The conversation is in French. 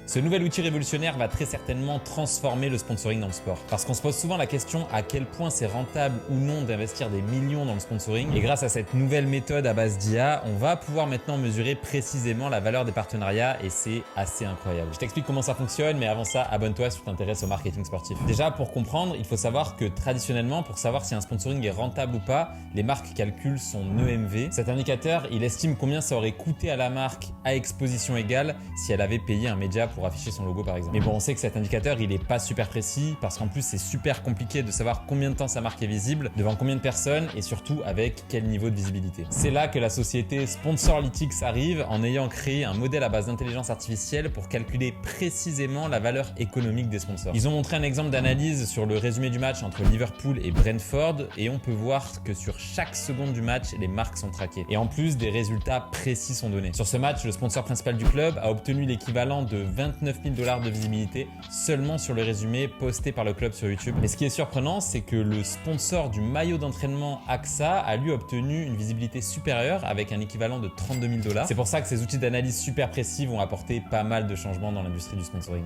Ce nouvel outil révolutionnaire va très certainement transformer le sponsoring dans le sport. Parce qu'on se pose souvent la question à quel point c'est rentable ou non d'investir des millions dans le sponsoring. Et grâce à cette nouvelle méthode à base d'IA, on va pouvoir maintenant mesurer précisément la valeur des partenariats et c'est assez incroyable. Je t'explique comment ça fonctionne, mais avant ça, abonne-toi si tu t'intéresses au marketing sportif. Déjà, pour comprendre, il faut savoir que traditionnellement, pour savoir si un sponsoring est rentable ou pas, les marques calculent son EMV. Cet indicateur, il estime combien ça aurait coûté à la marque à exposition égale si elle avait payé un média pour afficher son logo par exemple. Mais bon, on sait que cet indicateur, il est pas super précis parce qu'en plus, c'est super compliqué de savoir combien de temps sa marque est visible, devant combien de personnes et surtout avec quel niveau de visibilité. C'est là que la société Sponsorlytics arrive en ayant créé un modèle à base d'intelligence artificielle pour calculer précisément la valeur économique des sponsors. Ils ont montré un exemple d'analyse sur le résumé du match entre Liverpool et Brentford et on peut voir que sur chaque seconde du match, les marques sont traquées. Et en plus, des résultats précis sont donnés. Sur ce match, le sponsor principal du club a obtenu l'équivalent de 29 000 $ de visibilité seulement sur le résumé posté par le club sur YouTube. Mais ce qui est surprenant, c'est que le sponsor du maillot d'entraînement AXA a lui obtenu une visibilité supérieure avec un équivalent de 32 000 $. C'est pour ça que ces outils d'analyse super précis vont apporter pas mal de changements dans l'industrie du sponsoring.